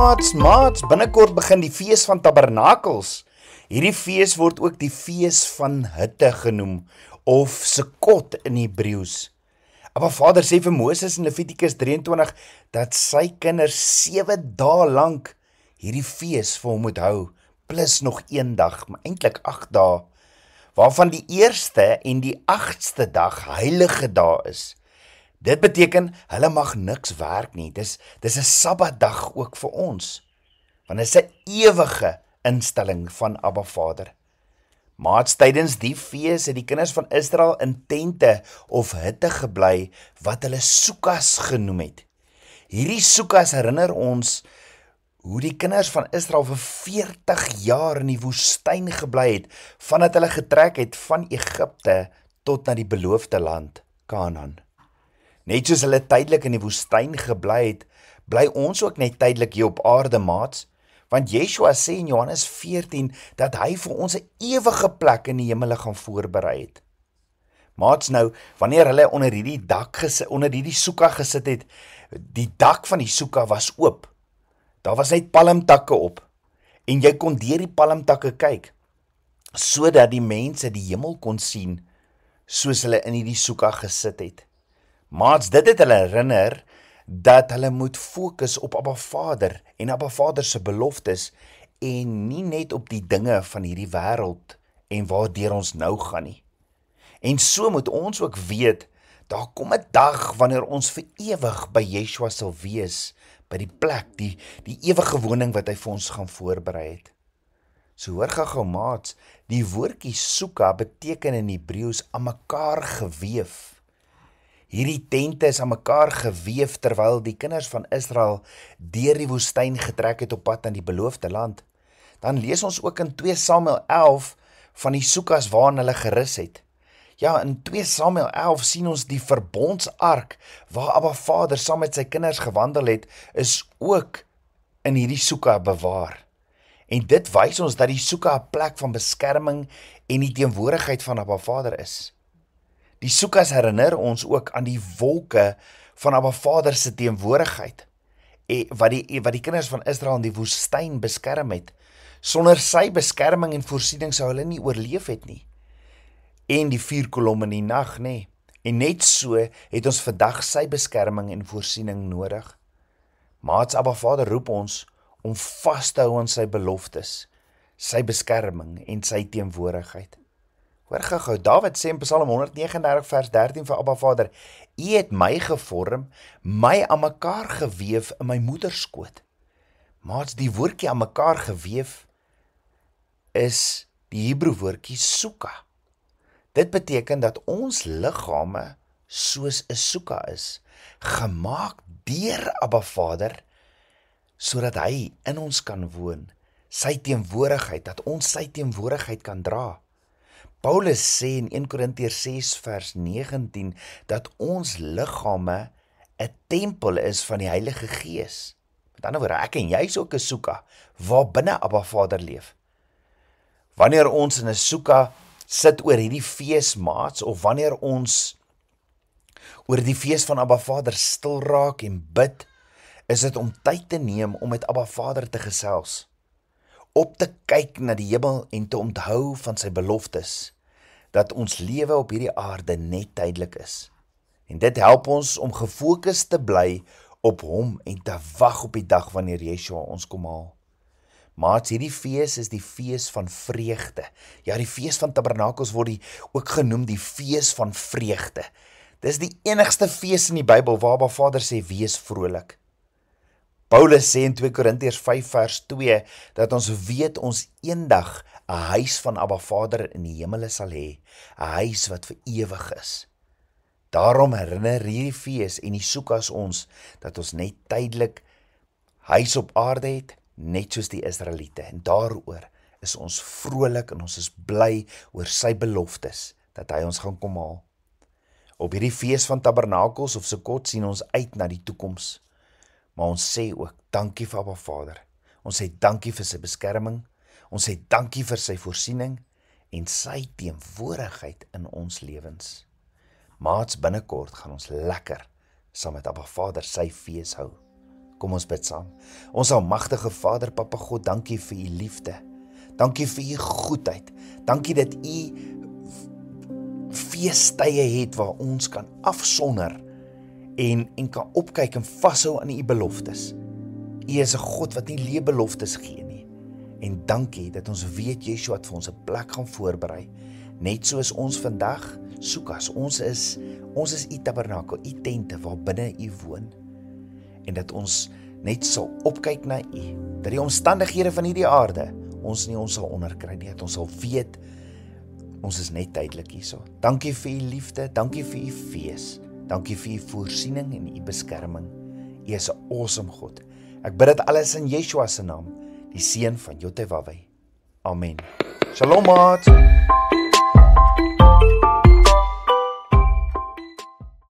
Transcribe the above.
Maats, binnekort begin die fees van Tabernakels. Hierdie fees word ook die fees van hitte genoem, of Sukkot in Hebreëus. Maar Vader sê vir Moses in Levitikus 23, dat sy kinders 7 dae lank hierdie fees vir hom moet hou, plus nog 1 dag, maar eintlik 8 dae, waarvan die eerste en die 8ste dag heilige dae is. Dit beteken, hulle mag niks werk nie, dis 'n Sabbatdag ook vir ons, want dit is 'n ewige instelling van Abba Vader. Maats, tydens die fees het die kinders van Israel in tente of hitte gebly, wat hulle Sukkas genoem het. Hierdie Sukkas herinner ons hoe die kinders van Israel vir 40 jaar in die woestyn gebly het, vandat hulle getrek het van Egipte tot na die beloofde land, Kanaan. Net soos hulle tydelik in die woestyn gebly het, bly ons ook net tydelik hier op aarde, maats, want Yeshua sê in Johannes 14, dat hy vir ons 'n ewige plek in die hemele gaan voorberei het. Maats, nou, wanneer hulle onder hierdie Sukka gesit het, die dak van die Sukka was oop. Daar was net palmtakke op, en jy kon deur die palmtakke kyk, sodat die mense die hemel kon sien, soos hulle in hierdie Sukka gesit het. Maats, dit het hulle herinner, dat hulle moet fokus op Abba Vader, en Abba Vader se beloftes, en nie net op die dinge van hierdie wêreld, en waardeur ons nou gaan nie. En so moet ons ook weet, daar kom 'n dag, wanneer ons vir ewig by Yeshua sal wees, by die plek, die ewige woning wat hy vir ons gaan voorberei het. So hoor gou maats, die woordjie Sukka beteken in Hebreëus aan mekaar geweef. Hierdie tente is aan mekaar geweef terwyl die kinders van Israel deur die woestyn getrek het op pad na die beloofde land. Dan lees ons ook in 2 Samuel 11 van die Sukkas waarin hulle gerus het. Ja, in 2 Samuel 11 sien ons die verbondsark waar Abba Vader saam met sy kinders gewandel het, is ook in hierdie Sukka bewaar. En dit wys ons dat die Sukka 'n plek van beskerming en die teenwoordigheid van Abba Vader is. Die Sukkas herinner ons ook aan die wolke van Abba Vader se teenwoordigheid, wat die kinders van Israel in die woestyn beskerm het. Sonder sy beskerming en voorsiening sou hulle nie oorleef het nie. En die 4 kolom in die nag, nê. En net so het ons vandag sy beskerming en voorsiening nodig. Maats, Abba Vader roep ons om vas te hou aan sy beloftes, sy beskerming en sy teenwoordigheid. Hoor gou, Dawid sê in Psalm 139 vers 13 vir Abba Vader, U het my gevorm, my aan mekaar geweef in my moederskoot. Maats, die woordjie aan mekaar geweef is die Hebreë woordjie Sukka. Dit beteken dat ons liggame soos 'n Sukka is, gemaak deur Abba Vader, sodat hy in ons kan woon, sy teenwoordigheid, dat ons sy teenwoordigheid kan dra. Paulus sê in 1 Korintiërs 6 vers 19, dat ons liggame 'n tempel is van die Heilige Gees. Met ander woorde, ek en jy is ook 'n Sukka, waar binne Abba Vader leef. Wanneer ons in 'n Sukka sit oor hierdie fees, maats, of wanneer ons oor die fees van Abba Vader stil raak en bid, is dit om tyd te neem om met Abba Vader te gesels, op te kyk na die hemel en te onthou van sy beloftes, dat ons lewe op hierdie aarde net tydelik is. En dit help ons om gefokus te bly op hom en te wag op die dag wanneer Yeshua ons kom haal. Maats, hierdie fees is die fees van vreugde. Ja, die fees van Tabernakels word ook genoem die fees van vreugde. Dis die enigste fees in die Bybel waar Abba Vader sê, wees vrolik. Paulus sê in 2 Korintiërs 5 vers 2, dat ons weet ons eendag 'n huis van Abba Vader in die hemele sal hê, 'n huis wat vir ewig is. Daarom herinner hierdie fees en die Sukkas ons, dat ons net tydelik huis op aarde het, net soos die Israeliete, en daaroor is ons vrolik en ons is bly oor sy beloftes, dat hy ons gaan kom haal. Op hierdie fees van Tabernakels of Sukkot sien ons uit na die toekoms, maar ons sê ook dankie vir Abba Vader, ons sê dankie vir sy beskerming, ons sê dankie vir sy voorsiening, en sy teenwoordigheid in ons lewens. Maats, binnekort gaan ons lekker saam met Abba Vader sy fees hou. Kom ons bid saam. Ons almagtige Vader, Papa God, dankie vir u liefde. Dankie vir u goedheid. Dankie dat u feestye het waar ons kan afsonder en kan opkyk en vashou aan u beloftes. U is 'n God wat nie leë beloftes gee nie. En dankie dat ons weet Yeshua het vir ons 'n plek gaan voorberei. Net soos ons vandag soek as ons is u tabernakel, u tente waar binne u woon. En dat ons net sal opkyk na u, dat die omstandighede van hierdie aarde ons nie ons sal onderkry nie, dat ons sal weet, ons is net tydelik hierso. Dankie vir u liefde, dankie vir u fees, dankie vir u voorsiening en u beskerming. U is 'n awesome God. Ek bid dit alles in Yeshua se naam, die seun van Jotewaweh. Amen. Shalom maat.